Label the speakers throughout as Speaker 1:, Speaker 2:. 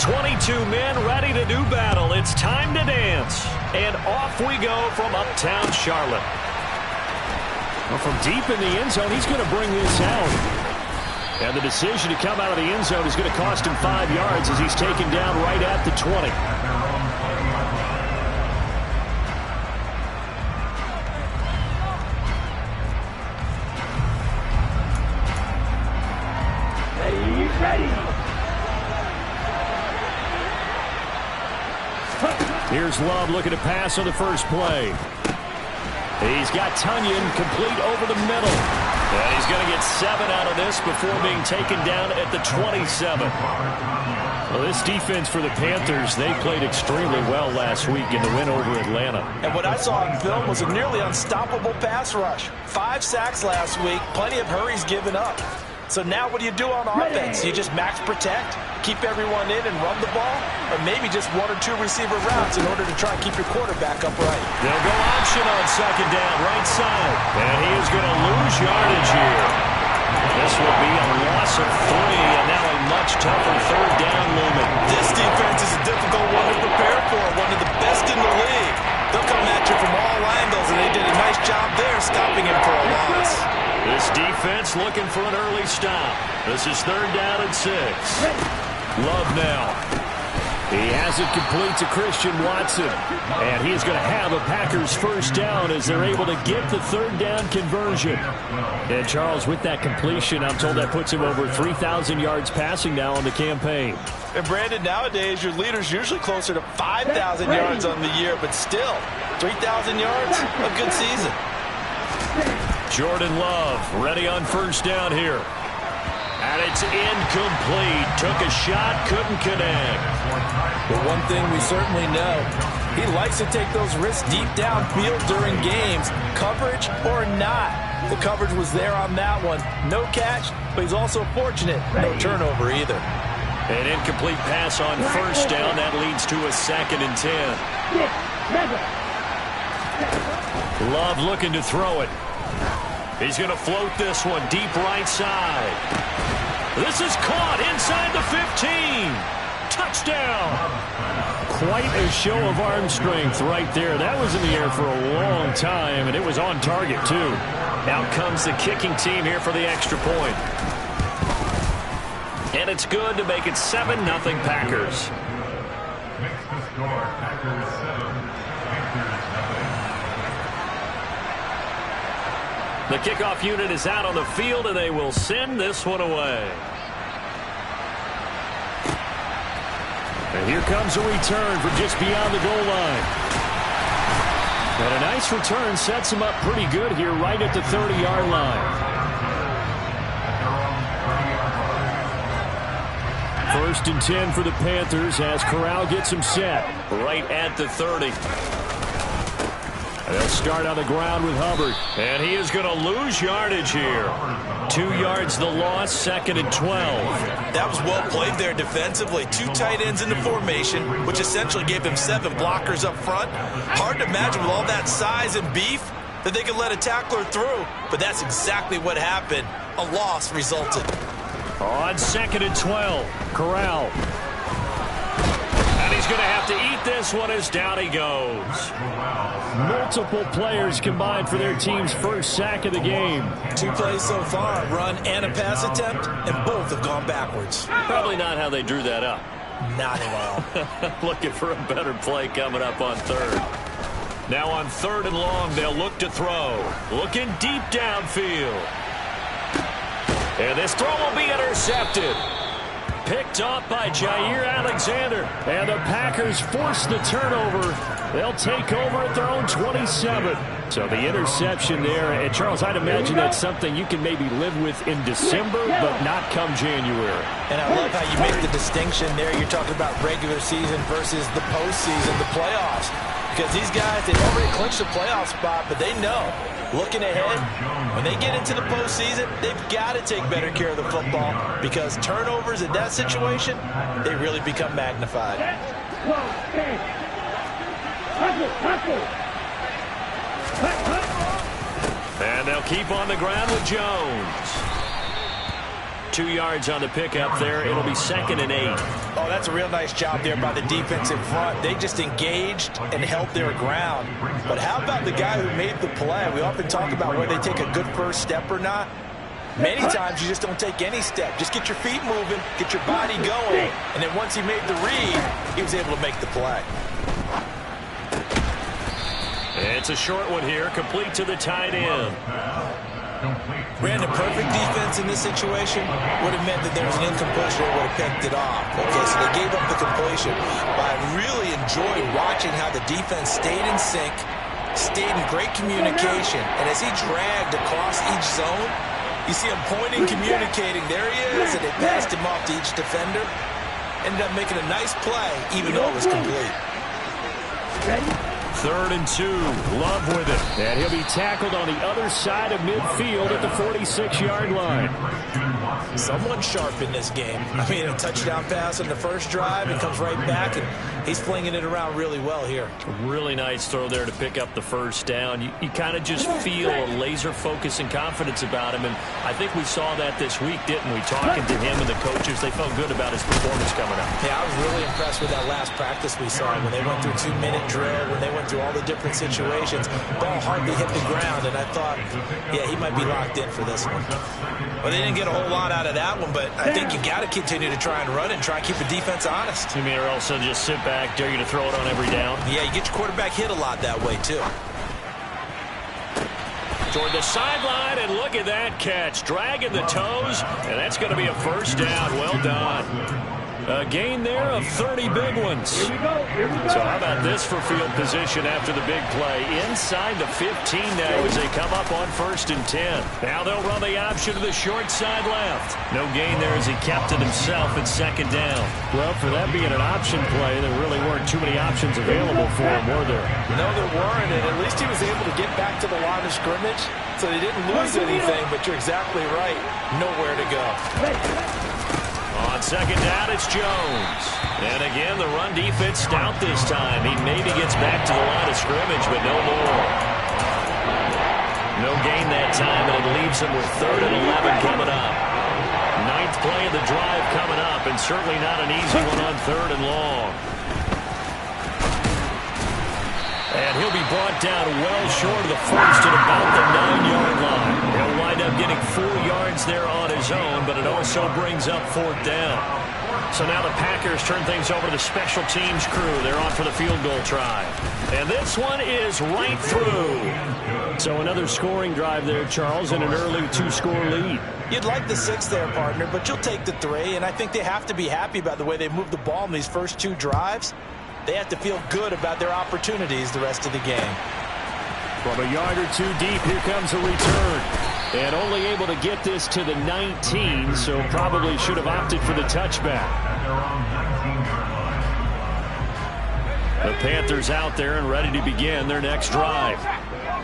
Speaker 1: 22 men ready to do battle. It's time to dance. And off we go from uptown Charlotte. Well, from deep in the end zone, he's going to bring this out. And the decision to come out of the end zone is going to cost him 5 yards as he's taken down right at the 20. Here's Love looking to pass on the first play. He's got Tunyon complete over the middle. And he's going to get 7 out of this before being taken down at the 27. Well, this defense for the Panthers, they played extremely well last week in the win over Atlanta.
Speaker 2: And what I saw on film was a nearly unstoppable pass rush. 5 sacks last week, plenty of hurries given up. So now what do you do on offense? You just max protect, keep everyone in and run the ball, or maybe just 1 or 2 receiver routes in order to try and keep your quarterback upright.
Speaker 1: They'll go option on second down, right side. And he is going to lose yardage here. This will be a loss of 3, and now a much tougher third down movement.
Speaker 2: This defense is a difficult one to prepare for, one of the best in the league. They'll come at you from all angles, and they did a nice job there stopping him for a loss.
Speaker 1: This defense looking for an early stop. This is 3rd down and 6. Love now. He has it complete to Christian Watson. And he's going to have a Packers first down as they're able to get the 3rd down conversion. And Charles, with that completion, I'm told that puts him over 3,000 yards passing now on the campaign.
Speaker 2: And Brandon, nowadays your leader's usually closer to 5,000 yards on the year, but still, 3,000 yards, a good season.
Speaker 1: Jordan Love ready on first down here. And it's incomplete. Took a shot, couldn't connect.
Speaker 2: But one thing we certainly know, he likes to take those risks deep downfield during games, coverage or not. The coverage was there on that one. No catch, but he's also fortunate. No turnover either.
Speaker 1: An incomplete pass on first down. That leads to a 2nd and 10. Love looking to throw it. He's going to float this one deep right side. This is caught inside the 15. Touchdown. Quite a show of arm strength right there. That was in the air for a long time, and it was on target, too. Out comes the kicking team here for the extra point. And it's good to make it 7-0 Packers.
Speaker 3: Makes the score Packers 7, Panthers 7.
Speaker 1: The kickoff unit is out on the field, and they will send this one away. And here comes a return from just beyond the goal line. And a nice return sets him up pretty good here right at the 30-yard line. 1st and 10 for the Panthers as Corral gets him set right at the 30. And they'll start on the ground with Hubbard. And he is going to lose yardage here. 2 yards the loss, 2nd and 12.
Speaker 2: That was well played there defensively. 2 tight ends in the formation, which essentially gave them 7 blockers up front. Hard to imagine with all that size and beef that they could let a tackler through. But that's exactly what happened. A loss resulted.
Speaker 1: On 2nd and 12, Corral. And he's going to have to eat this one as down he goes. Multiple players combined for their team's first sack of the game.
Speaker 2: 2 plays so far, a run and a pass attempt, and both have gone backwards.
Speaker 1: Probably not how they drew that up.
Speaker 2: Not at all.
Speaker 1: Looking for a better play coming up on 3rd. Now on 3rd and long, they'll look to throw. Looking deep downfield. And this throw will be intercepted. Picked off by Jair Alexander. And the Packers force the turnover. They'll take over at their own 27. So the interception there. And Charles, I'd imagine that's something you can maybe live with in December, but not come January.
Speaker 2: And I love how you make the distinction there. You're talking about regular season versus the postseason, the playoffs. Because these guys, they've already clinched the playoff spot, but they know, looking ahead, when they get into the postseason, they've got to take better care of the football because turnovers in that situation, they really become magnified. And they'll keep on the ground with Jones.
Speaker 1: 2 yards on the pickup there. It'll be 2nd and 8.
Speaker 2: Oh, that's a real nice job there by the defense in front. They just engaged and held their ground. But how about the guy who made the play? We often talk about whether they take a good first step or not. Many times you just don't take any step. Just get your feet moving, get your body going, and then once he made the read, he was able to make the play.
Speaker 1: It's a short one here, complete to the tight end.
Speaker 2: Brandon, perfect defense in this situation would have meant that there was an incompletion or would have picked it off. Okay, so they gave up the completion. But I really enjoyed watching how the defense stayed in sync, stayed in great communication, and as he dragged across each zone, you see him pointing, communicating. There he is, and they passed him off to each defender. Ended up making a nice play, even though it was complete.
Speaker 4: Ready?
Speaker 1: 3rd and 2. Love with it. And he'll be tackled on the other side of midfield at the 46-yard line.
Speaker 2: Someone sharp in this game. I mean, a touchdown pass on the first drive, and comes right back, and he's flinging it around really well here.
Speaker 1: Really nice throw there to pick up the first down. You kind of just feel a laser focus and confidence about him, and I think we saw that this week, didn't we? Talking to him and the coaches, they felt good about his performance coming up.
Speaker 2: Yeah, I was really impressed with that last practice we saw when they went through 2-minute drill, when they went through all the different situations. Ball hardly hit the ground, and I thought, yeah, he might be locked in for this one. Well, they didn't get a whole lot out of that one, but I think you got to continue to try and run and try and keep the defense honest.
Speaker 1: You mean, or else they'll just sit back, dare you to throw it on every down?
Speaker 2: Yeah, you get your quarterback hit a lot that way, too.
Speaker 1: Toward the sideline, and look at that catch. Dragging the toes, and that's going to be a first down. Well done. A gain there of 30 big ones.
Speaker 4: Here we go.
Speaker 1: So how about this for field position after the big play? Inside the 15 now as they come up on 1st and 10. Now they'll run the option to the short side left. No gain there as he kept it himself at 2nd down. Well, for that being an option play, there really weren't too many options available for him, were there?
Speaker 2: No, there weren't, and at least he was able to get back to the line of scrimmage, so they didn't lose anything, but you're exactly right. Nowhere to go.
Speaker 1: On 2nd down, it's Jones. And again, the run defense stout this time. He maybe gets back to the line of scrimmage, but no more. No gain that time, and it leaves him with 3rd and 11 coming up. 9th play of the drive coming up, and certainly not an easy one on 3rd and long. And he'll be brought down well short of the first at about the 9-yard line. He'll wind up getting 4 yards there on his own, but it also brings up 4th down. So now the Packers turn things over to the special teams crew. They're on for the field goal try. And this one is right through. So another scoring drive there, Charles, and an early 2-score lead.
Speaker 2: You'd like the 6 there, partner, but you'll take the 3, and I think they have to be happy about the way they moved the ball in these first 2 drives. They have to feel good about their opportunities the rest of the game.
Speaker 1: From a yard or 2 deep, here comes a return. And only able to get this to the 19, so probably should have opted for the touchback. The Panthers out there and ready to begin their next drive.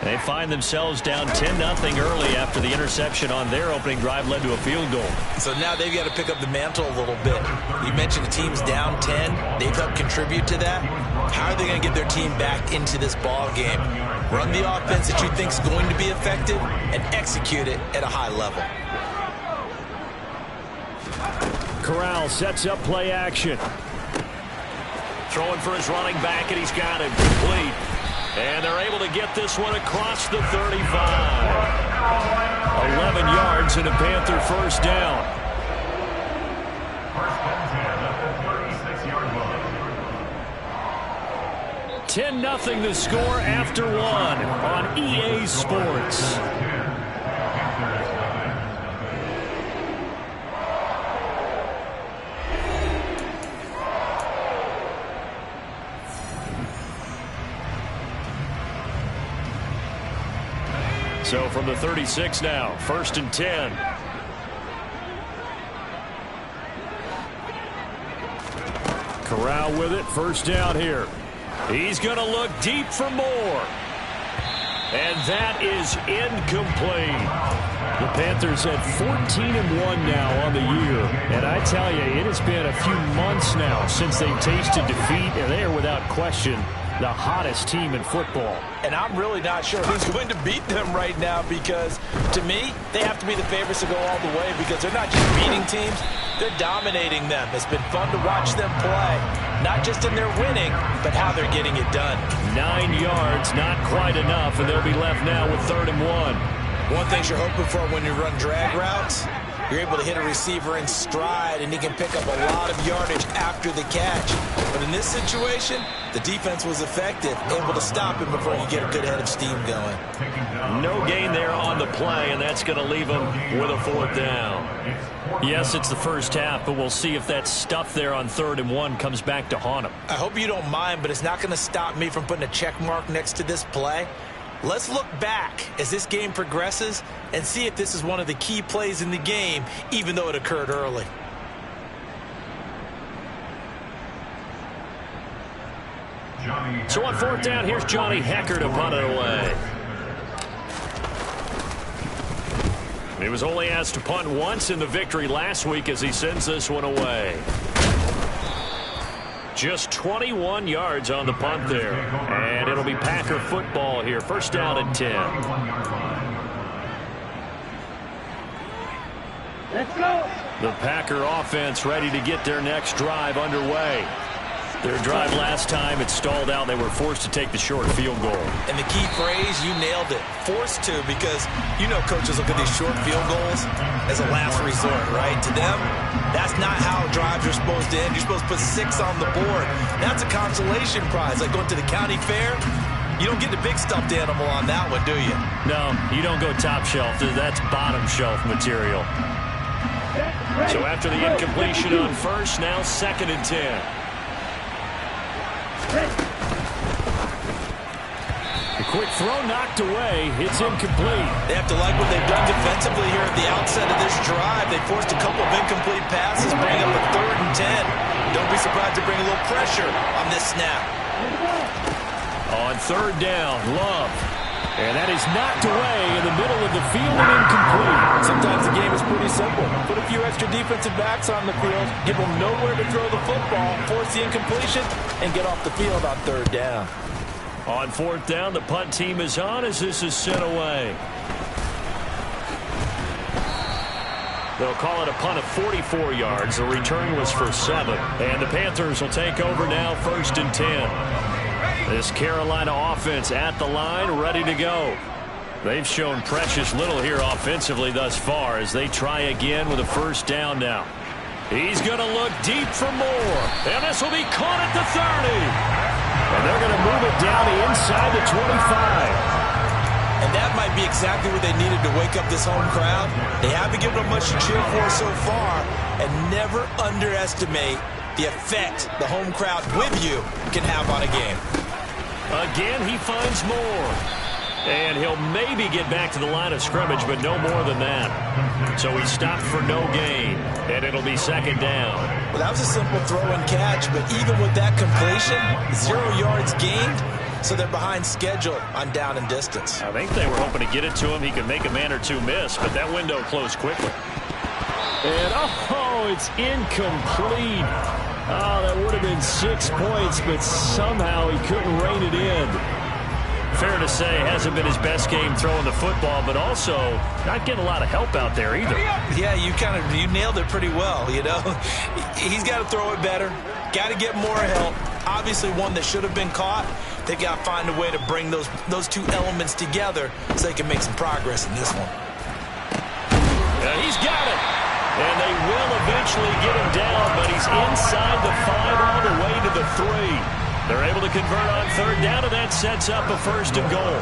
Speaker 1: They find themselves down 10-0 early after the interception on their opening drive led to a field goal.
Speaker 2: So now they've got to pick up the mantle a little bit. You mentioned the team's down 10. They've helped contribute to that. How are they going to get their team back into this ball game? Run the offense that you think is going to be effective and execute it at a high level.
Speaker 1: Corral sets up play action. Throwing for his running back, and he's got him complete. And they're able to get this one across the 35. 11 yards and a Panther first down.
Speaker 3: First and 10 at the 36-yard line.
Speaker 1: 10-0 the score after 1 on EA Sports. So from the 36 now, 1st and 10. Corral with it, first down here. He's going to look deep for more. And that is incomplete. The Panthers at 14-1 now on the year. And I tell you, it has been a few months now since they've tasted defeat, and they are without question
Speaker 3: the hottest team in football.
Speaker 2: And I'm really not sure who's going to beat them right now because, to me, they have to be the favorites to go all the way because they're not just beating teams, they're dominating them. It's been fun to watch them play, not just in their winning, but how they're getting it done.
Speaker 1: 9 yards, not quite enough, and they'll be left now with 3rd and 1.
Speaker 2: One thing you're hoping for when you run drag routes, you're able to hit a receiver in stride, and he can pick up a lot of yardage after the catch. But in this situation, the defense was effective, able to stop him before you get a good head of steam going.
Speaker 1: No gain there on the play, and that's going to leave them with a 4th down. Yes, it's the first half, but we'll see if that stuff there on 3rd and 1 comes back to haunt them.
Speaker 2: I hope you don't mind, but it's not going to stop me from putting a check mark next to this play. Let's look back as this game progresses and see if this is one of the key plays in the game, even though it occurred early.
Speaker 1: So on 4th down, here's Johnny Hecker to punt it away. He was only asked to punt once in the victory last week as he sends this one away. Just 21 yards on the punt there. And it'll be Packer football here. 1st down and 10.
Speaker 4: Let's go.
Speaker 1: The Packer offense ready to get their next drive underway. Their drive last time, it stalled out. They were forced to take the short field goal.
Speaker 2: And the key phrase, you nailed it, forced to, because you know coaches look at these short field goals as a last resort, right? To them, that's not how drives are supposed to end. You're supposed to put 6 on the board. That's a consolation prize, like going to the county fair. You don't get the big stuffed animal on that one, do you?
Speaker 1: No, you don't go top shelf. That's bottom shelf material. So after the incompletion on 1st, now 2nd and 10. The quick throw knocked away. It's incomplete.
Speaker 2: They have to like what they've done defensively here at the outset of this drive. They forced a couple of incomplete passes, bring up a 3rd and 10. Don't be surprised to bring a little pressure on this snap.
Speaker 1: On 3rd down, Love. And that is knocked away in the middle of the field and incomplete.
Speaker 2: Sometimes the game is pretty simple. Put a few extra defensive backs on the field, give them nowhere to throw the football, force the incompletion, and get off the field on 3rd down.
Speaker 1: On 4th down, the punt team is on as this is sent away. They'll call it a punt of 44 yards. The return was for 7. And the Panthers will take over now, 1st and 10. This Carolina offense at the line, ready to go. They've shown precious little here offensively thus far as they try again with a 1st down now. He's going to look deep for more. And this will be caught at the 30. And they're going to move it down to inside the 25.
Speaker 2: And that might be exactly what they needed to wake up this home crowd. They haven't given them much to cheer for so far. And never underestimate the effect the home crowd with you can have on a game.
Speaker 1: Again, he finds more. And he'll maybe get back to the line of scrimmage, but no more than that. So he stopped for no gain, and it'll be 2nd down.
Speaker 2: Well, that was a simple throw and catch, but even with that completion, 0 yards gained, so they're behind schedule on down and distance.
Speaker 1: I think they were hoping to get it to him. He could make a man or two miss, but that window closed quickly. And, oh, it's incomplete. Oh, that would have been 6 points, but somehow he couldn't rein it in. Fair to say, hasn't been his best game throwing the football, but also not getting a lot of help out there either.
Speaker 2: Yeah, you nailed it pretty well, you know. He's got to throw it better, got to get more help. Obviously one that should have been caught. They've got to find a way to bring those 2 elements together so they can make some progress in this one.
Speaker 1: And he's got it. And they will eventually get him down, but he's inside the 5 all the way to the 3. They're able to convert on 3rd down, and that sets up a 1st and goal.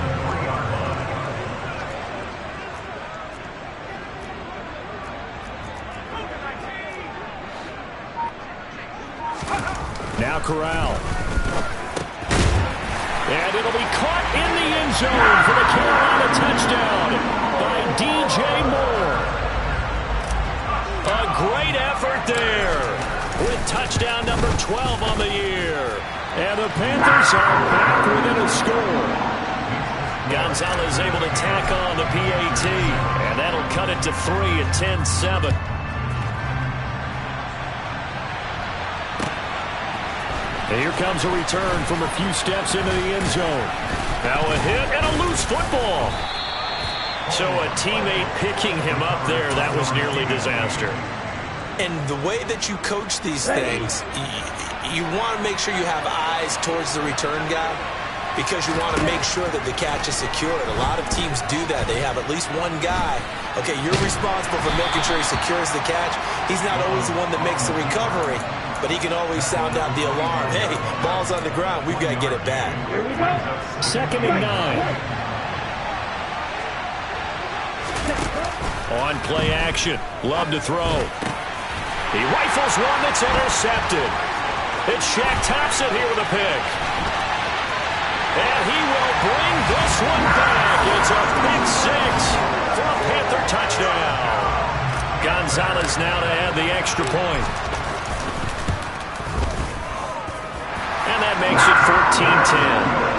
Speaker 1: Now Corral. And it'll be caught in the end zone for the Carolina touchdown by DJ Moore. A great effort there with touchdown number 12 on the year. And the Panthers are back within a score. Gonzalez able to tack on the PAT. And that'll cut it to 3 at 10-7.
Speaker 3: And here comes a return from a few steps into the end zone.
Speaker 1: Now a hit and a loose football. So a teammate picking him up there, that was nearly disaster.
Speaker 2: And the way that you coach these things, you want to make sure you have eyes towards the return guy because you want to make sure that the catch is secured. A lot of teams do that. They have at least one guy. Okay, you're responsible for making sure he secures the catch. He's not always the one that makes the recovery, but he can always sound out the alarm. Hey, ball's on the ground. We've got to get it back.
Speaker 3: 2nd and 9.
Speaker 1: On play action. Love to throw. He rifles one that's intercepted. It's Shaq Thompson here with a pick. And he will bring this one back. It's a pick six for a Panther touchdown. Gonzalez now to add the extra point. And that makes it 14-10.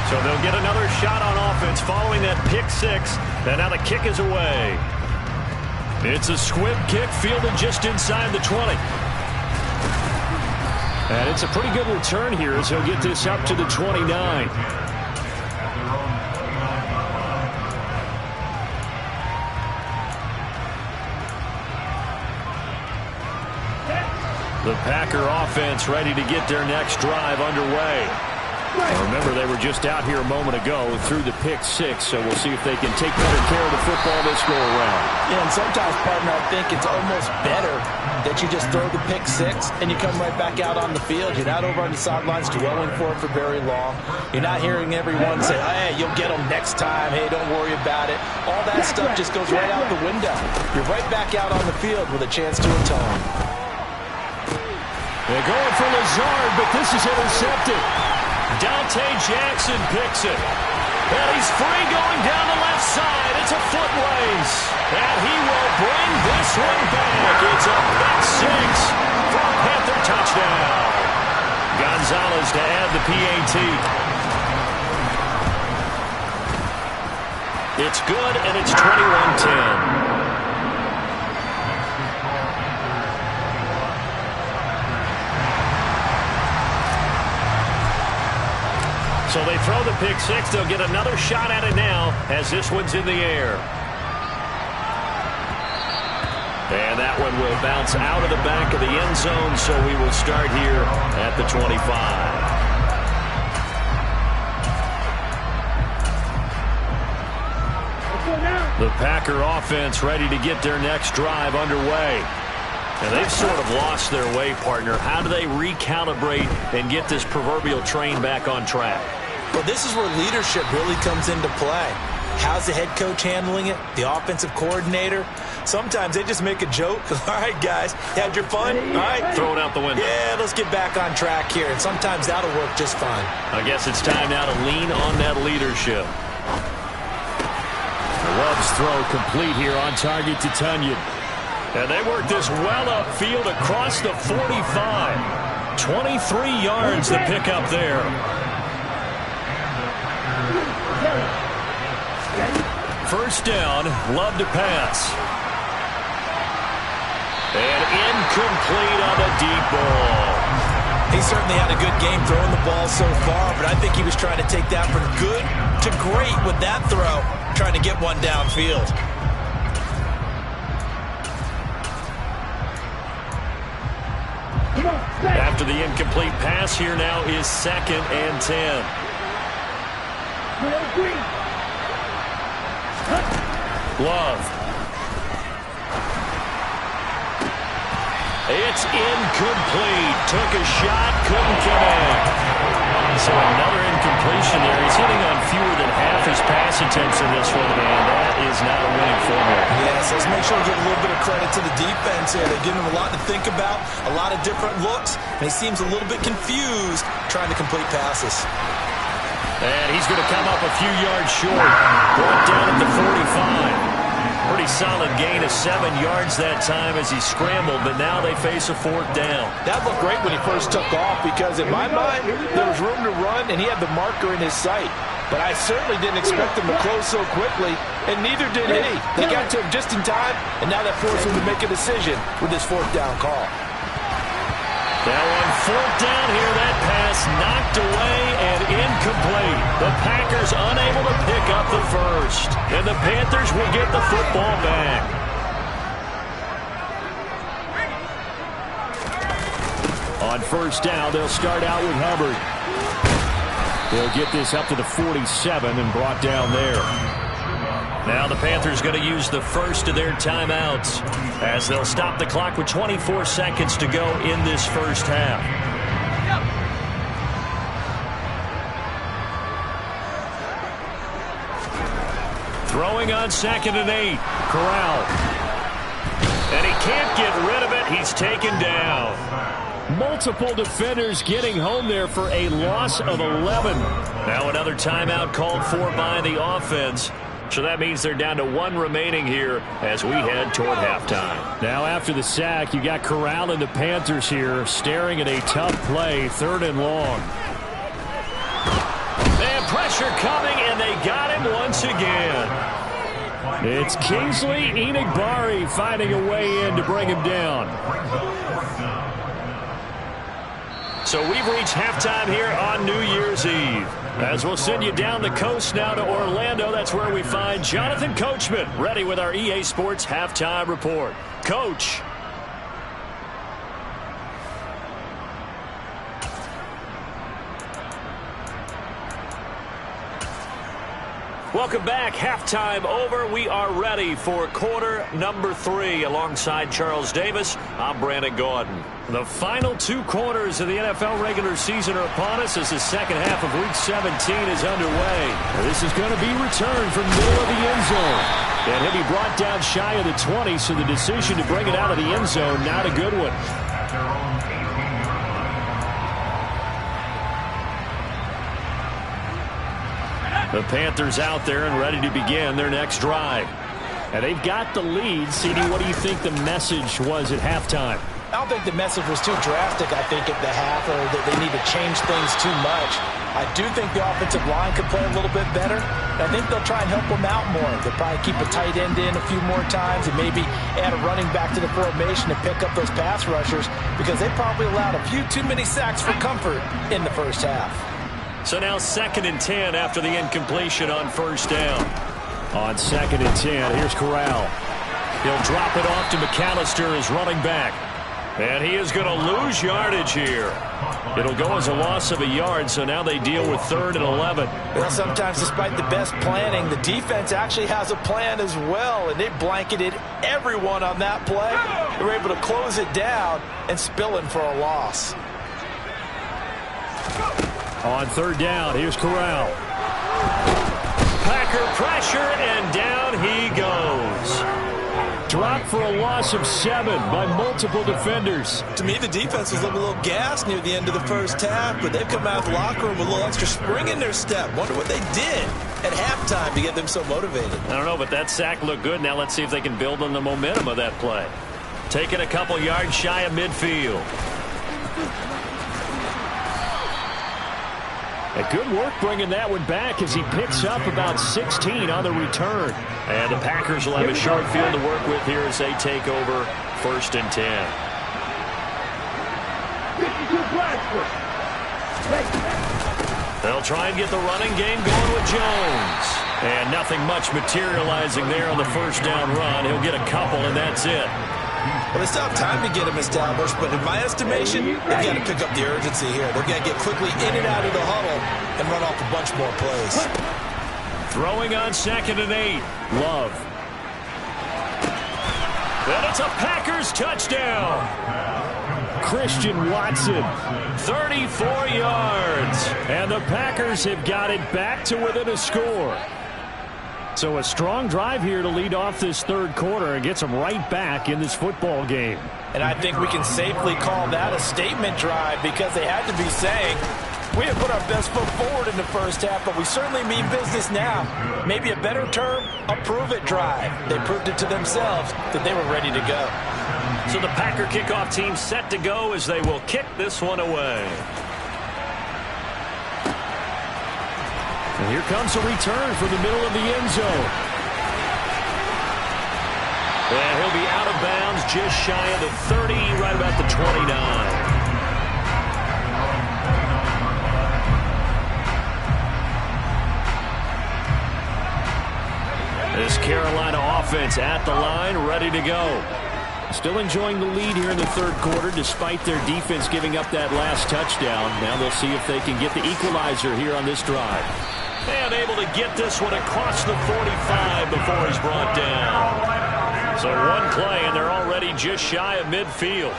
Speaker 1: So they'll get another shot on offense following that pick six. And now the kick is away. It's a squib kick fielded just inside the 20.
Speaker 3: And it's a pretty good return here as he'll get this up to the 29.
Speaker 1: The Packer offense ready to get their next drive underway.
Speaker 3: Remember, they were just out here a moment ago through the pick six, so we'll see if they can take better care of the football this go-around.
Speaker 2: Yeah, and sometimes, partner, I think it's almost better that you just throw the pick six and you come right back out on the field. You're not over on the sidelines dwelling for it for very long. You're not hearing everyone say, hey, you'll get them next time. Hey, don't worry about it. All that stuff just goes right out the window. You're right back out on the field with a chance to atone.
Speaker 3: They're going for Lazard, but this is intercepted.
Speaker 1: Dante Jackson picks it. And he's free going down the left side. It's a foot race. And he will bring this one back. It's a pick six for a Panther touchdown. Gonzalez to add the PAT. It's good, and it's 21-10. So they throw the pick six. They'll get another shot at it now as this one's in the air. And that one will bounce out of the back of the end zone, so we will start here at the 25. The Packer offense ready to get their next drive underway. And they've sort of lost their way, partner. How do they recalibrate and get this proverbial train back on track?
Speaker 2: Well, this is where leadership really comes into play. How's the head coach handling it? The offensive coordinator? Sometimes they just make a joke. All right, guys, had your fun? All right.
Speaker 1: Throw it out the window.
Speaker 2: Yeah, let's get back on track here. And sometimes that'll work just fine.
Speaker 1: I guess it's time now to lean on that leadership.
Speaker 3: Love's throw complete here on target to Tunyon.
Speaker 1: And they work this well upfield across the 45. 23 yards to pick up there. First down, Love to pass. And incomplete on the deep ball.
Speaker 2: He certainly had a good game throwing the ball so far, but I think he was trying to take that from good to great with that throw, trying to get one downfield.
Speaker 1: After the incomplete pass, here now is 2nd and 10. Love. It's incomplete. Took a shot, couldn't connect. So another incompletion there. He's hitting on fewer than half his pass attempts in this one, and that is not a winning formula.
Speaker 2: Yes, let's make sure we give a little bit of credit to the defense here. They're giving him a lot to think about, a lot of different looks, and he seems a little bit confused trying to complete passes.
Speaker 1: And he's going to come up a few yards short. Brought down at the 45. Pretty solid gain of 7 yards that time as he scrambled, but now they face a 4th down.
Speaker 2: That looked great when he first took off because in my mind, there was room to run run, and he had the marker in his sight. But I certainly didn't expect him to close so quickly, and neither did he. They got to him just in time, and now that forced him to make a decision with his fourth down call.
Speaker 1: Now on fourth down here, that pass knocked away and incomplete. The Packers unable to pick up the first, and the Panthers will get the football back.
Speaker 3: On first down, they'll start out with Hubbard. They'll get this up to the 47 and brought down there.
Speaker 1: Now the Panthers going to use the first of their timeouts as they'll stop the clock with 24 seconds to go in this first half. Throwing on 2nd and 8. Corral. And he can't get rid of it. He's taken down.
Speaker 3: Multiple defenders getting home there for a loss of 11.
Speaker 1: Now another timeout called for by the offense. So that means they're down to 1 remaining here as we head toward halftime.
Speaker 3: Now after the sack, you got Corral and the Panthers here staring at a tough play, 3rd and long.
Speaker 1: And pressure coming, and they got him once again.
Speaker 3: It's Kingsley Enagbare finding a way in to bring him down.
Speaker 1: So we've reached halftime here on New Year's Eve. As we'll send you down the coast now to Orlando, that's where we find Jonathan Coachman ready with our EA Sports Halftime Report. Coach. Welcome back. Halftime over. We are ready for quarter number 3. Alongside Charles Davis, I'm Brandon Gaudin. The final 2 quarters of the NFL regular season are upon us as the second half of Week 17 is underway.
Speaker 3: This is going to be returned from middle of the end zone. And he'll be brought down shy of the 20, so the decision to bring it out of the end zone, not a good one.
Speaker 1: The Panthers out there and ready to begin their next drive.
Speaker 3: And they've got the lead. CD, what do you think the message was at halftime?
Speaker 2: I don't think the message was too drastic, I think, at the half, or that they need to change things too much. I do think the offensive line could play a little bit better. I think they'll try and help them out more. They'll probably keep a tight end in a few more times and maybe add a running back to the formation to pick up those pass rushers because they probably allowed a few too many sacks for comfort in the first half.
Speaker 1: So now 2nd and 10 after the incompletion on first down.
Speaker 3: On 2nd and 10, here's Corral.
Speaker 1: He'll drop it off to McAllister as running back. And he is going to lose yardage here. It'll go as a loss of a yard, so now they deal with 3rd and 11.
Speaker 2: Well, sometimes despite the best planning, the defense actually has a plan as well, and they blanketed everyone on that play. They were able to close it down and spill in for a loss.
Speaker 3: On 3rd down, here's Corral.
Speaker 1: Packer pressure, and down he goes.
Speaker 3: Dropped for a loss of 7 by multiple defenders.
Speaker 5: To me, the defense was looking a little gassed near the end of the first half, but they've come out of the locker room with a little extra spring in their step. Wonder what they did at halftime to get them so motivated.
Speaker 1: I don't know, but that sack looked good. Now let's see if they can build on the momentum of that play. Taking a couple yards shy of midfield.
Speaker 3: A good work bringing that one back as he picks up about 16 on the return.
Speaker 1: And the Packers will have a short field to work with here as they take over 1st and 10. They'll try and get the running game going with Jones. And nothing much materializing there on the first down run. He'll get a couple, and that's it.
Speaker 5: Well, they still have time to get him established, but in my estimation, they've got to pick up the urgency here. They've got to get quickly in and out of the huddle and run off a bunch more plays.
Speaker 1: Throwing on 2nd and 8. Love. And it's a Packers touchdown.
Speaker 3: Christian Watson.
Speaker 1: 34 yards.
Speaker 3: And the Packers have got it back to within a score. So a strong drive here to lead off this 3rd quarter and gets them right back in this football game.
Speaker 2: And I think we can safely call that a statement drive because they had to be saying, we have put our best foot forward in the first half, but we certainly mean business now. Maybe a better term, a prove-it drive. They proved it to themselves that they were ready to go.
Speaker 1: So the Packer kickoff team set to go as they will kick this one away.
Speaker 3: And here comes a return from the middle of the end zone. And he'll be out of bounds just shy of the 30, right about the 29. This Carolina offense at the line, ready to go. Still enjoying the lead here in the third quarter, despite their defense giving up that last touchdown. Now they'll see if they can get the equalizer here on this drive.
Speaker 1: And able to get this one across the 45 before he's brought down. So one play, and they're already just shy of midfield.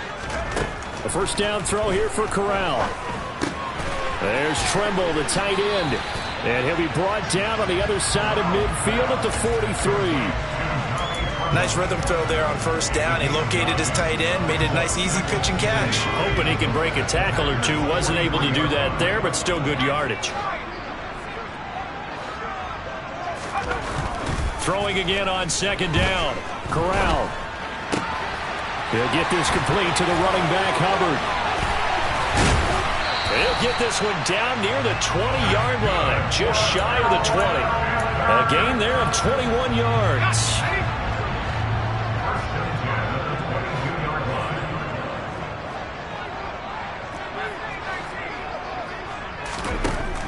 Speaker 3: A first down throw here for Corral. There's Tremble, the tight end. And he'll be brought down on the other side of midfield at the 43.
Speaker 5: Nice rhythm throw there on first down. He located his tight end, made it a nice easy pitch and catch.
Speaker 1: Hoping he can break a tackle or two. Wasn't able to do that there, but still good yardage. Throwing again on second down.
Speaker 3: Corral. He'll get this complete to the running back, Hubbard.
Speaker 1: He'll get this one down near the 20-yard line, just shy of the 20. A gain there of 21 yards.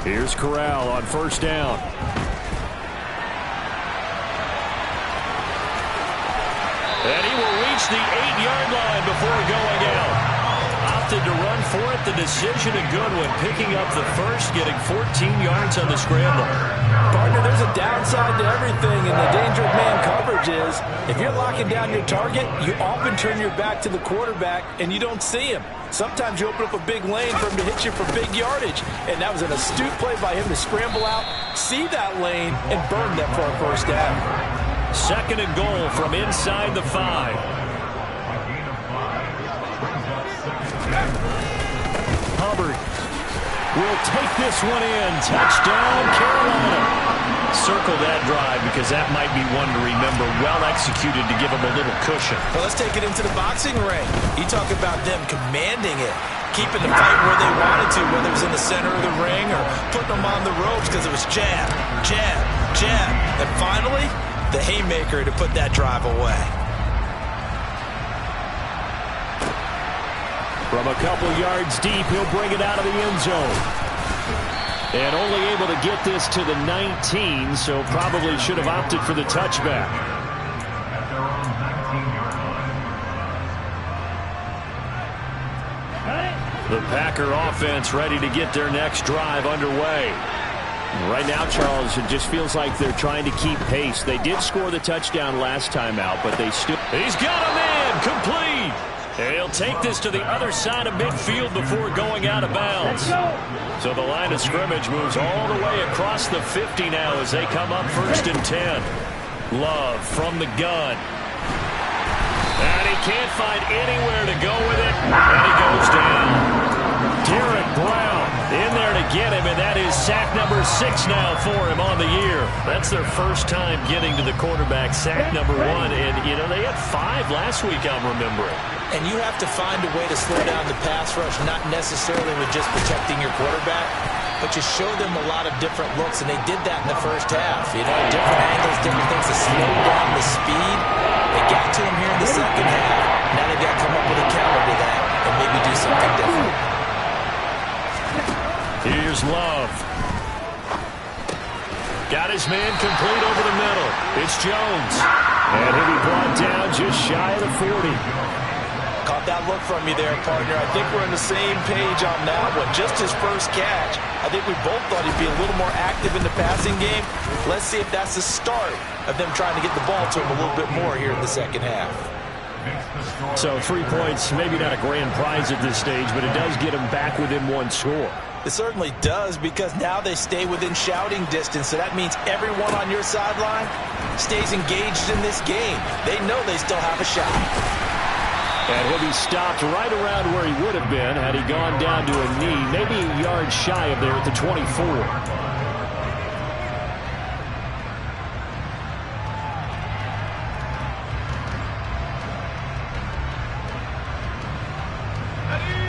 Speaker 3: Here's Corral on first down.
Speaker 1: And he will reach the 8-yard line before going out. Opted to run for it. The decision a good one. Picking up the first, getting 14 yards on the scramble.
Speaker 2: Partner, there's a downside to everything, and the danger of man coverage is if you're locking down your target, you often turn your back to the quarterback, and you don't see him. Sometimes you open up a big lane for him to hit you for big yardage, and that was an astute play by him to scramble out, see that lane, and burn that for a first down.
Speaker 1: Second and goal from inside the 5.
Speaker 3: Hubbard will take this one in. Touchdown, Carolina.
Speaker 1: Circle that drive because that might be one to remember. Well executed to give him a little cushion.
Speaker 5: Well, let's take it into the boxing ring. You talk about them commanding it, keeping the fight where they wanted to, whether it was in the center of the ring or putting them on the ropes because it was jab, jab, jab. And finally, the haymaker to put that drive away.
Speaker 3: From a couple yards deep, he'll bring it out of the end zone. And only able to get this to the 19, so probably should have opted for the touchback. The Packer offense ready to get their next drive underway. Right now, Charles, it just feels like they're trying to keep pace. They did score the touchdown last time out, but they still...
Speaker 1: He's got a man, complete. And he'll take this to the other side of midfield before going out of bounds. So the line of scrimmage moves all the way across the 50 now as they come up first and 10. Love from the gun. And he can't find anywhere to go with it. And he goes down. Derek Brown in there to get him, and that is sack number 6 now for him on the year. That's their first time getting to the quarterback, sack number 1. And, you know, they had 5 last week, I'm remembering.
Speaker 2: And you have to find a way to slow down the pass rush, not necessarily with just protecting your quarterback, but you show them a lot of different looks, and they did that in the first half. You know, different angles, different things to slow down the speed. They got to him here in the second half. Now they've got to come up with a counter to that and maybe do something different.
Speaker 1: Here's Love. Got his man complete over the middle. It's Jones.
Speaker 3: And he'll be brought down just shy of the 40.
Speaker 2: Caught that look from you there, partner. I think we're on the same page on that one. Just his first catch. I think we both thought he'd be a little more active in the passing game. Let's see if that's the start of them trying to get the ball to him a little bit more here in the second half.
Speaker 3: So 3 points, maybe not a grand prize at this stage, but it does get them back within 1 score.
Speaker 2: It certainly does, because now they stay within shouting distance, so that means everyone on your sideline stays engaged in this game. They know they still have a shot.
Speaker 3: And he'll be stopped right around where he would have been had he gone down to a knee, maybe a yard shy of there at the 24.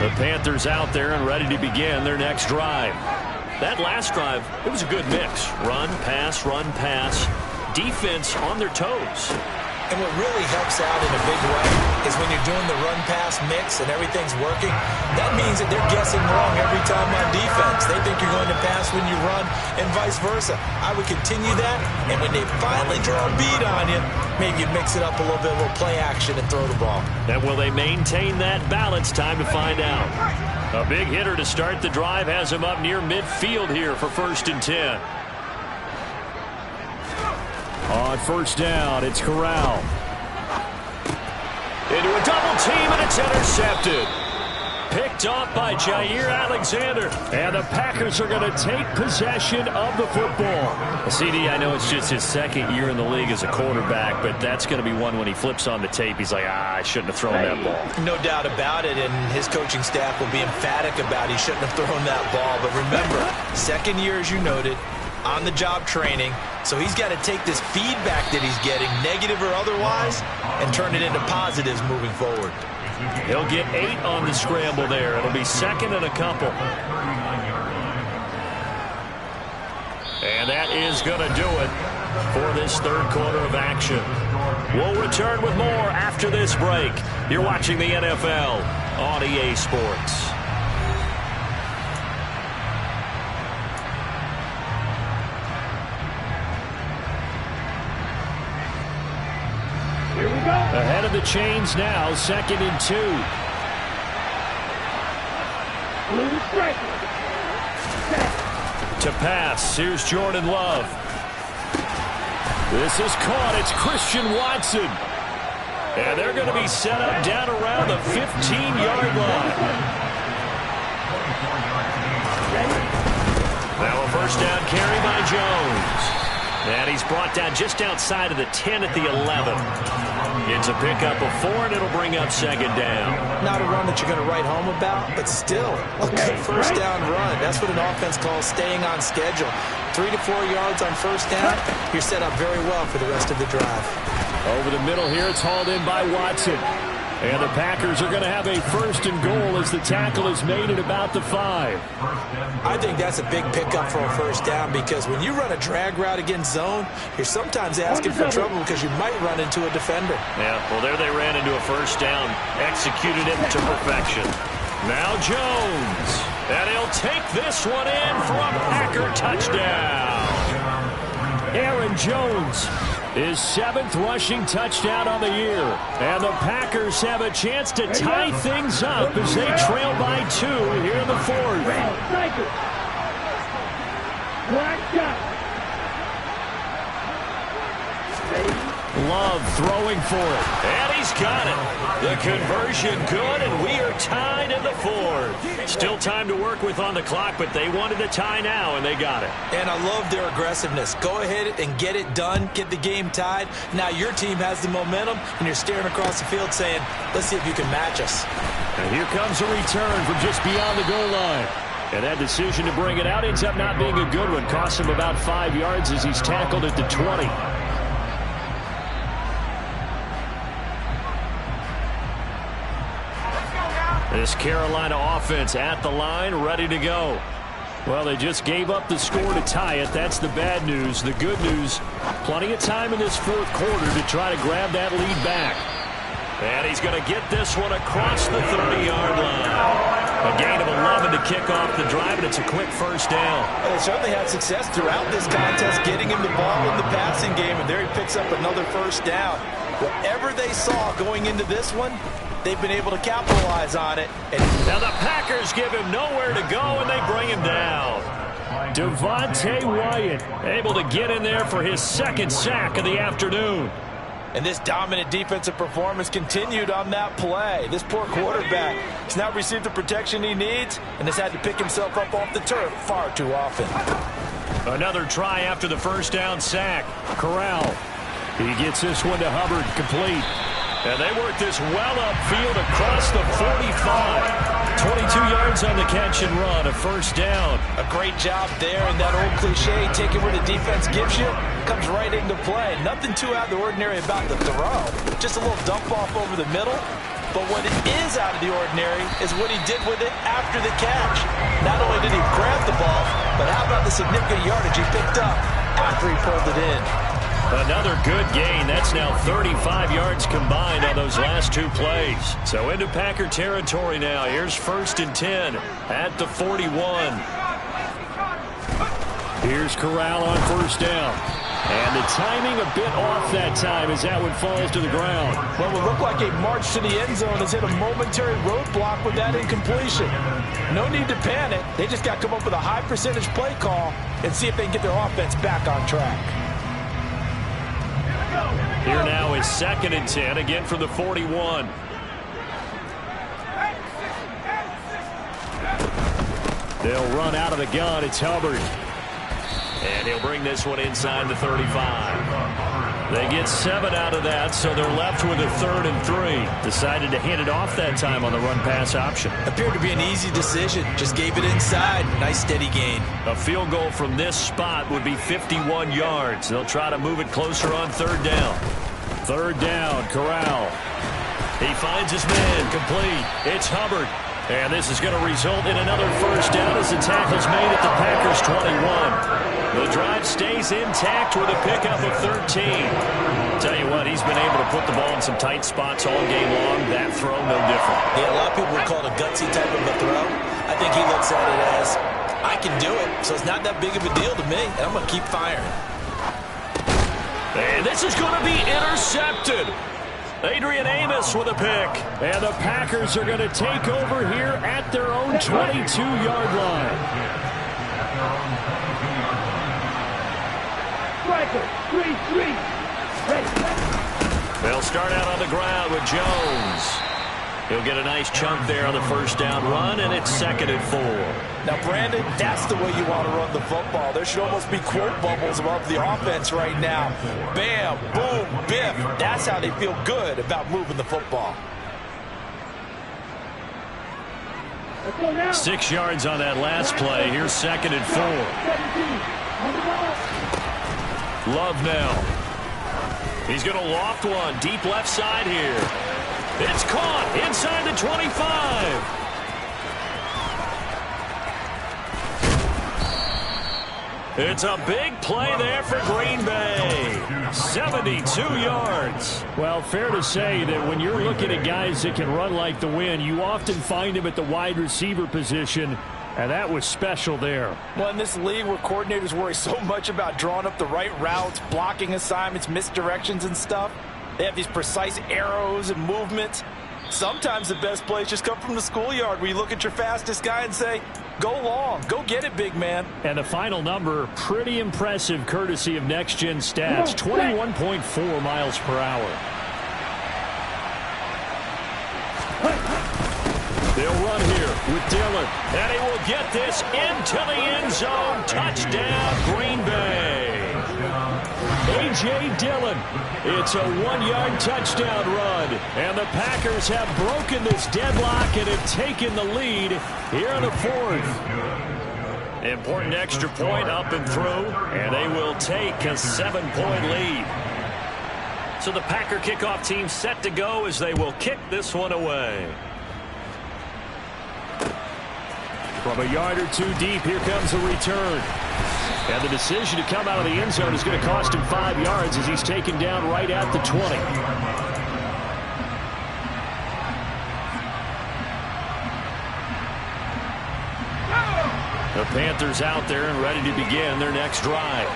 Speaker 3: The Panthers out there and ready to begin their next drive.
Speaker 1: that last drive, it was a good mix. Run, pass, defense on their toes.
Speaker 2: And what really helps out in a big way is when you're doing the run-pass mix and everything's working, that means that they're guessing wrong every time on defense. They think you're going to pass when you run and vice versa. I would continue that, and when they finally draw a bead on you, maybe you mix it up a little bit, a little play action, and throw the ball.
Speaker 1: And will they maintain that balance? Time to find out. A big hitter to start the drive has him up near midfield here for 1st and 10.
Speaker 3: On 1st down, it's Corral.
Speaker 1: Into a double team, and it's intercepted. Picked off by Jair Alexander.
Speaker 3: And the Packers are going to take possession of the football.
Speaker 1: CD, I know it's just his 2nd year in the league as a quarterback, but that's going to be one when he flips on the tape. He's like, I shouldn't have thrown that ball.
Speaker 2: No doubt about it, and his coaching staff will be emphatic about he shouldn't have thrown that ball. But remember, 2nd year, as you noted, on-the-job training, so he's got to take this feedback that he's getting, negative or otherwise, and turn it into positives moving forward.
Speaker 1: He'll get 8 on the scramble there. It'll be 2nd and a couple. And that is going to do it for this 3rd quarter of action. We'll return with more after this break. You're watching the NFL on EA Sports.
Speaker 3: Ahead of the chains now, 2nd and 2.
Speaker 1: To pass, here's Jordan Love.
Speaker 3: This is caught. It's Christian Watson.
Speaker 1: And they're going to be set up down around the 15-yard line. Now a 1st down carry by Jones. And he's brought down just outside of the 10 at the 11. It's a pickup of 4, and it'll bring up 2nd down.
Speaker 2: Not a run that you're going to write home about, but still a good 1st down run. That's what an offense calls staying on schedule. 3 to 4 yards on 1st down, you're set up very well for the rest of the drive.
Speaker 3: Over the middle here, it's hauled in by Watson. And the Packers are going to have a 1st and goal as the tackle is made at about the 5.
Speaker 2: I think that's a big pickup for a 1st down because when you run a drag route against zone, you're sometimes asking for trouble because you might run into a defender.
Speaker 1: Yeah, well, there they ran into a 1st down, executed it to perfection. Now Jones, and he'll take this one in for a Packer touchdown.
Speaker 3: Aaron Jones, his 7th rushing touchdown on the year. And the Packers have a chance to tie things up as they trail by 2 here in the 4th. Love throwing for it.
Speaker 1: And he's got it. The conversion good, and we are tied in the 4th. Still time to work with on the clock, but they wanted a tie now, and they got it.
Speaker 2: And I love their aggressiveness. Go ahead and get it done. Get the game tied. Now your team has the momentum, and you're staring across the field saying, let's see if you can match us.
Speaker 3: And here comes a return from just beyond the goal line. And that decision to bring it out ends up not being a good one. Costs him about 5 yards as he's tackled at the 20.
Speaker 1: This Carolina offense at the line, ready to go.
Speaker 3: Well, they just gave up the score to tie it. That's the bad news. The good news, plenty of time in this 4th quarter to try to grab that lead back.
Speaker 1: And he's going to get this one across the 30-yard line. A gain of 11 to kick off the drive, and it's a quick 1st down.
Speaker 2: Well, they certainly had success throughout this contest, getting him the ball in the passing game, and there he picks up another 1st down. Whatever they saw going into this one, they've been able to capitalize on it. And
Speaker 1: now the Packers give him nowhere to go, and they bring him down.
Speaker 3: Devontae Wyatt able to get in there for his 2nd sack of the afternoon.
Speaker 2: And this dominant defensive performance continued on that play. This poor quarterback has not received the protection he needs and has had to pick himself up off the turf far too often.
Speaker 1: Another try after the 1st down sack.
Speaker 3: Corral. He gets this one to Hubbard, complete.
Speaker 1: And they work this well upfield across the 45. 22 yards on the catch and run, a 1st down.
Speaker 2: A great job there, and that old cliche, taking where the defense gives you, comes right into play. Nothing too out of the ordinary about the throw. Just a little dump off over the middle, But what is out of the ordinary is what he did with it after the catch. Not only did he grab the ball, but how about the significant yardage he picked up after he pulled it in?
Speaker 1: Another good gain. That's now 35 yards combined on those last two plays. So into Packer territory now. Here's 1st and 10 at the 41.
Speaker 3: Here's Corral on 1st down. And the timing a bit off that time as that one falls to the ground.
Speaker 2: What would look like a march to the end zone has hit a momentary roadblock with that incompletion. No need to panic. They just got to come up with a high percentage play call and see if they can get their offense back on track.
Speaker 1: Here now is 2nd and 10, again from the 41.
Speaker 3: They'll run out of the gun. It's Hubbard.
Speaker 1: And he'll bring this one inside the 35. They get 7 out of that, so they're left with a 3rd and 3.
Speaker 3: Decided to hand it off that time on the run-pass option.
Speaker 2: Appeared to be an easy decision. Just gave it inside. Nice steady gain.
Speaker 1: A field goal from this spot would be 51 yards. They'll try to move it closer on 3rd down.
Speaker 3: 3rd down, Corral.
Speaker 1: He finds his man, complete. It's Hubbard. And this is going to result in another 1st down as the tackle's made at the Packers' 21. The drive stays intact with a pickup of 13. Tell you what, he's been able to put the ball in some tight spots all game long. That throw, no different.
Speaker 2: Yeah, a lot of people would call it a gutsy type of a throw. I think he looks at it as, I can do it, so it's not that big of a deal to me, and I'm going to keep firing.
Speaker 1: And this is going to be intercepted. Adrian Amos with a pick.
Speaker 3: And the Packers are going to take over here at their own 22-yard line.
Speaker 4: Striker, 3-3. Ready.
Speaker 1: They'll start out on the ground with Jones. He'll get a nice chunk there on the 1st down run, and it's 2nd and 4.
Speaker 2: Now, Brandon, that's the way you want to run the football. There should almost be quote bubbles above the offense right now. Bam, boom, biff. That's how they feel good about moving the football.
Speaker 1: 6 yards on that last play. Here's 2nd and 4. Love now. He's going to loft one deep left side here. It's caught inside the 25. It's a big play there for Green Bay. 72 yards.
Speaker 3: Well, fair to say that when you're looking at guys that can run like the wind, you often find them at the wide receiver position, and that was special there.
Speaker 2: Well, in this league where coordinators worry so much about drawing up the right routes, blocking assignments, misdirections and stuff, they have these precise arrows and movements. Sometimes the best plays just come from the schoolyard where you look at your fastest guy and say, go long, go get it, big man.
Speaker 3: And the final number, pretty impressive courtesy of Next Gen Stats, 21.4 miles per hour.
Speaker 1: They'll run here with Dillon, and he will get this into the end zone. Touchdown, Green Bay. A.J. Dillon. It's a 1-yard touchdown run, and the Packers have broken this deadlock and have taken the lead here in the 4th. Important extra point up and through, and they will take a 7-point lead. So the Packer kickoff team set to go as they will kick this one away.
Speaker 3: From a yard or two deep, here comes a return. And the decision to come out of the end zone is going to cost him 5 yards as he's taken down right at the 20.
Speaker 1: The Panthers out there and ready to begin their next drive.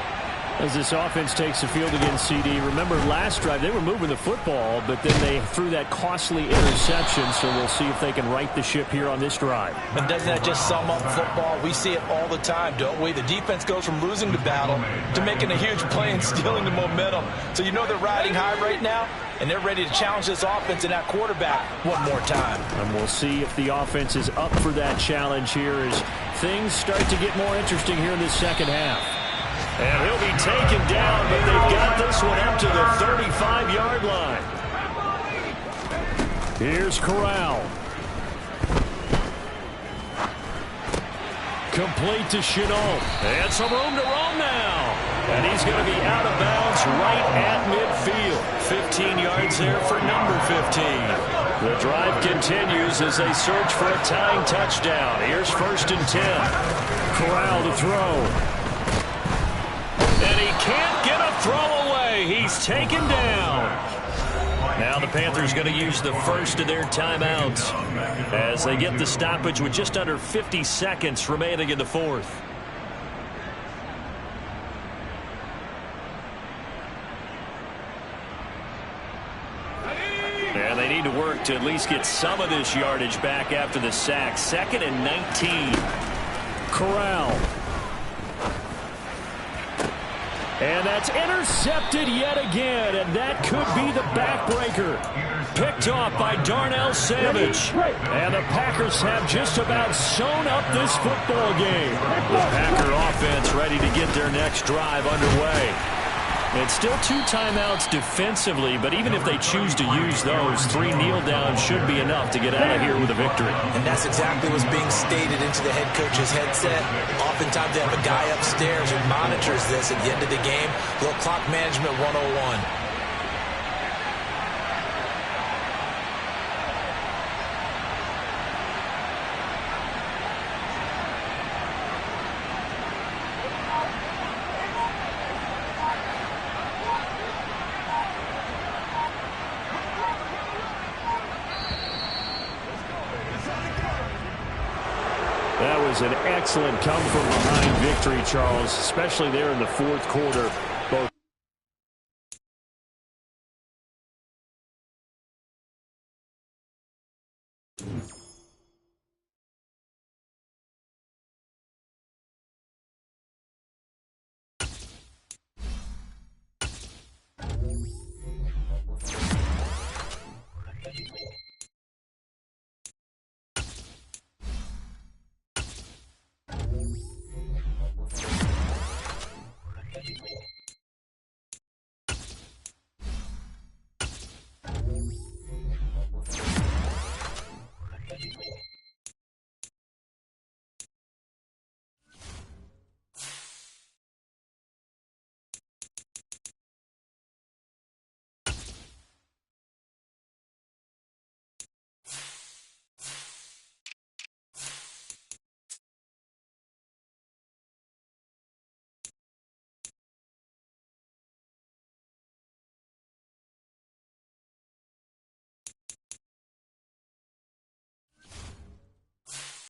Speaker 3: As this offense takes the field against CD, remember last drive they were moving the football, but then they threw that costly interception, so we'll see if they can right the ship here on this drive.
Speaker 2: And doesn't that just sum up football? We see it all the time, don't we? The defense goes from losing the battle to making a huge play and stealing the momentum. So you know they're riding high right now, and they're ready to challenge this offense and that quarterback one more time.
Speaker 3: And we'll see if the offense is up for that challenge here as things start to get more interesting here in this second half.
Speaker 1: And he'll be taken down, but they've got this one up to the 35-yard line.
Speaker 3: Here's Corral.
Speaker 1: Complete to Chenault. And some room to roam now. And he's going to be out of bounds right at midfield. 15 yards there for number 15. The drive continues as they search for a tying touchdown. Here's 1st and 10. Corral to throw. And he can't get a throw away. He's taken down. Now the Panthers going to use the first of their timeouts as they get the stoppage with just under 50 seconds remaining in the fourth. And they need to work to at least get some of this yardage back after the sack. 2nd and 19. Corral. And that's intercepted yet again, and that could be the backbreaker. Picked off by Darnell Savage. And the Packers have just about sewn up this football game. The Packer offense ready to get their next drive underway. It's still 2 timeouts defensively, but even if they choose to use those, 3 kneel downs should be enough to get out of here with a victory.
Speaker 2: And that's exactly what's being stated into the head coach's headset. Oftentimes they have a guy upstairs who monitors this at the end of the game. Little clock management 101.
Speaker 3: That was an excellent come-from-behind victory, Charles, especially there in the fourth quarter. Both